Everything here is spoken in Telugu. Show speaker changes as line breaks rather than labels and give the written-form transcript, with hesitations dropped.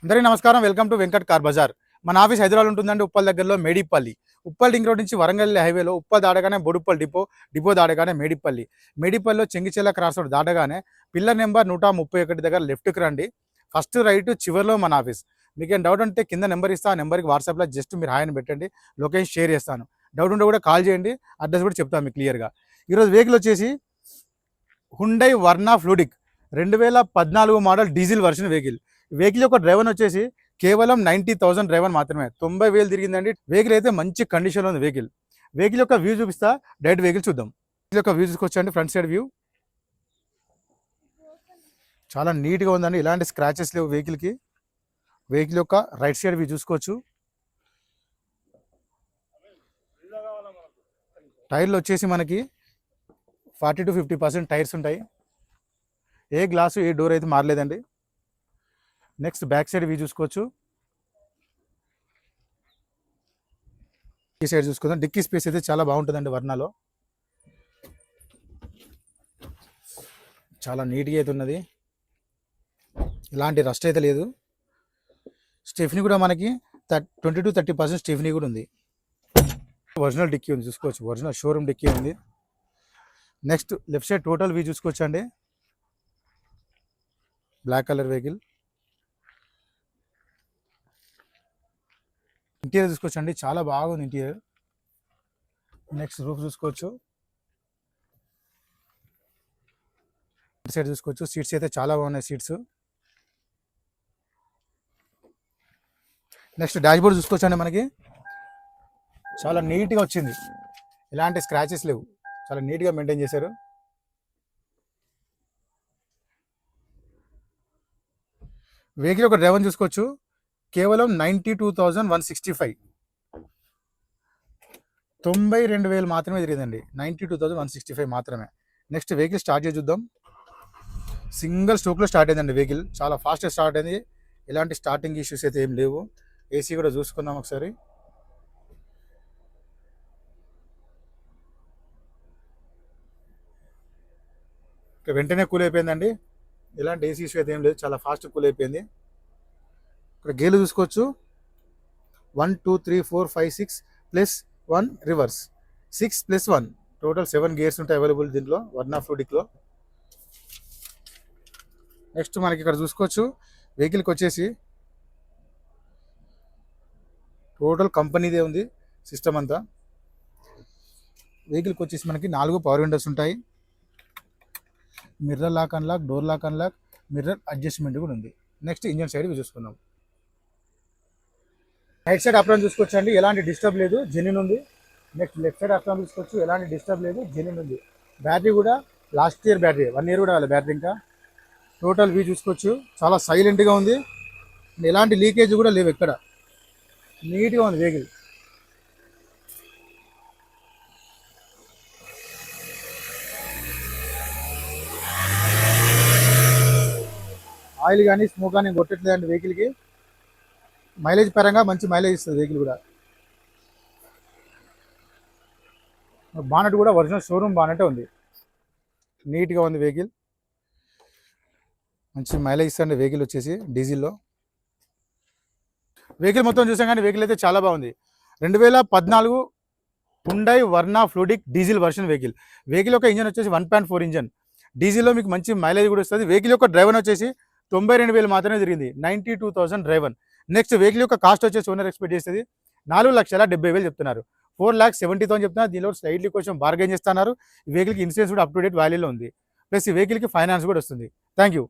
అందరికీ నమస్కారం. Welcome to Venkat car bazaar. మన ఆఫీస్ హైదరాబాద్ ఉంటుందండి, ఉప్పల్ దగ్గరలో మేడిపల్లి. ఉప్పల్ రింగ్ రోడ్ నుంచి వరంగల్ హైవేలో ఉప్పల్ దాటగానే బొడుప్పల్ డిపో దాటగానే మేడిపల్లిలో చెంగిచెల్ల క్రాస్ రోడ్ దాటగానే పిల్లర్ నెంబర్ 131 దగ్గర లెఫ్ట్కి రండి. ఫస్ట్ రైట్ చివరిలో మన ఆఫీస్. మీకు ఏం డౌట్ ఉంటే కింద నెంబర్ ఇస్తా, ఆ నెంబర్కి వాట్సాప్లో జస్ట్ మీరు హాయ్ అని పెట్టండి, లొకేషన్ షేర్ చేస్తాను. డౌట్ ఉంటే కూడా కాల్ చేయండి, అడ్రస్ కూడా చెప్తాను మీకు క్లియర్గా. ఈరోజు వెహికల్ వచ్చేసి Hyundai Verna fluidic 2014 model diesel version vehicle యొక్క డ్రైవర్ వచ్చేసి కేవలం 90,000 డ్రైవర్ మాత్రమే. 90,000 తిరిగిందండి. వెహికల్ అయితే మంచి కండిషన్లో ఉంది. వెహికల్ యొక్క వ్యూ చూపిస్తా, డైరెక్ట్ వెహికల్ చూద్దాం. వెహికల్ యొక్క వ్యూ చూసుకొచ్చండి. ఫ్రంట్ సైడ్ వ్యూ చాలా నీట్గా ఉందండి, ఇలాంటి స్క్రాచెస్ లేవు వెహికల్కి. వెహికల్ యొక్క రైట్ సైడ్ వ్యూ చూసుకోవచ్చు. టైర్లు వచ్చేసి మనకి 40 to 50% టైర్స్ ఉంటాయి. ఏ గ్లాసు ఏ డోర్ అయితే మారలేదండి. నెక్స్ట్ బ్యాక్ సైడ్ వ్యూ చూసుకోవచ్చు. ఈ సైడ్ చూసుకుందాం. డిక్కీ స్పేస్ అయితే చాలా బాగుంటుందండి వర్నాలో. చాలా నీట్గా అయితే ఉన్నది, ఇలాంటి రస్ట్ అయితే లేదు. స్టెఫ్నీ కూడా మనకి 20 to 30% స్టెఫ్నీ కూడా ఉంది. ఒరిజినల్ డిక్కీ ఉంది చూసుకోవచ్చు, ఒరిజినల్ షోరూమ్ డిక్కీ ఉంది. Next left side total view చూసుకోవచ్చు అండి. Black colour vehicle. ఇంటీరియర్ చూసుకోవచ్చు అండి, చాలా బాగుంది ఇంటీరియర్. నెక్స్ట్ రూఫ్ చూసుకోవచ్చు. సైడ్ చూసుకోవచ్చు. సీట్స్ అయితే చాలా బాగున్నాయి సీట్స్. నెక్స్ట్ డాష్ బోర్డ్ చూసుకోవచ్చు అండి. మనకి చాలా నీట్గా వచ్చింది, ఎలాంటి స్క్రాచెస్ లేవు, చాలా నీట్గా మెయింటైన్ చేశారు. వెహికల్ ఒక డ్రైవర్ చూసుకోవచ్చు. కేవలం 92,165, 92,000 మాత్రమే తిరిగిందండి. 92,165 మాత్రమే. నెక్స్ట్ వెహికల్ స్టార్ట్ చేసి చూద్దాం. సింగిల్ స్ట్రోక్లో స్టార్ట్ అయిందండి వెహికల్, చాలా ఫాస్ట్గా స్టార్ట్ అయింది. ఎలాంటి స్టార్టింగ్ ఇష్యూస్ అయితే ఏం లేవు. ఏసీ కూడా చూసుకుందాం ఒకసారి. వెంటనే కూల్ అయిపోయిందండి, ఎలాంటి ఏసీ ఇష్యూ అయితే ఏం లేదు, చాలా ఫాస్ట్ కూల్ అయిపోయింది. ఇక్కడ గేర్లు చూసుకోవచ్చు. 1 2 3 4 5 6 +1 రివర్స్, 6 + 1 టోటల్ 7 గేర్స్ ఉంటాయి అవైలబుల్ దీంట్లో వర్నా ఫ్లూడిక్లో. నెక్స్ట్ మనకి ఇక్కడ చూసుకోవచ్చు. వెహికల్కి వచ్చేసి టోటల్ కంపెనీదే ఉంది సిస్టమ్ అంతా. వెహికల్కి వచ్చేసి మనకి 4 పవర్ విండోస్ ఉంటాయి. Mirror lock unlock, door lock unlock, mirror adjustment కూడా ఉంది. నెక్స్ట్ ఇంజన్ సైడ్ చూసుకుందాం. రైట్ సైడ్ అప్రాన్ చూసుకోవచ్చు అండి, ఎలాంటి డిస్టర్బ్ లేదు, జెన్యూన్ ఉంది. నెక్స్ట్ లెఫ్ట్ సైడ్ అప్రాన్ చూసుకోవచ్చు, ఎలాంటి డిస్టర్బ్ లేదు, జెన్యూన్ ఉంది. బ్యాటరీ కూడా లాస్ట్ ఇయర్ బ్యాటరీ, 1 year కూడా వాళ్ళ బ్యాటరీ. ఇంకా టోటల్ వ్యూ చూసుకోవచ్చు, చాలా సైలెంట్గా ఉంది, ఎలాంటి లీకేజ్ కూడా లేవు, ఎక్కడ నీట్గా ఉంది వెహికల్. ఆయిల్ కానీ స్మోక్ కానీ కొట్టట్లేదండి వెహికల్కి. మైలేజ్ పరంగా మంచి మైలేజ్ ఇస్తుంది వెహికల్ కూడా. బానెట్ కూడా ఒరిజినల్ షోరూమ్ బానెటే ఉంది, నీట్గా ఉంది వెహికల్. మంచి మైలేజ్ ఇస్తుంది వెహికల్ వచ్చేసి డీజిల్లో. వెహికల్ మొత్తం చూసాం కానీ వెహికల్ అయితే చాలా బాగుంది. 2014 Hyundai Verna fluidic diesel version vehicle యొక్క ఇంజన్ వచ్చేసి 1.4 ఇంజన్ డీజిల్లో మీకు మంచి మైలేజ్ కూడా వస్తుంది. వెహికల్ యొక్క డ్రైవర్ వచ్చేసి 92,000 మాత్రమే తిరిగింది, 92,000 డ్రైవర్. నెక్స్ట్ వెహికల్ యొక్క కాస్ట్ వచ్చేసి ఓనర్ ఎక్స్పెక్ట్ చేసేది 4,70,000 చెప్తున్నారు, 4,70,000 చెప్తున్నారు. దీనిలో స్లైట్లీ కొంచెం బార్గెన్ చేస్తున్నారు. ఈ వెహికల్కి ఇన్సూరెన్స్ కూడా అప్ టు డేట్ వాల్యూలో ఉంది, ప్లస్ ఈ వెహికల్కి ఫైనాన్స్ కూడా వస్తుంది. Thank you.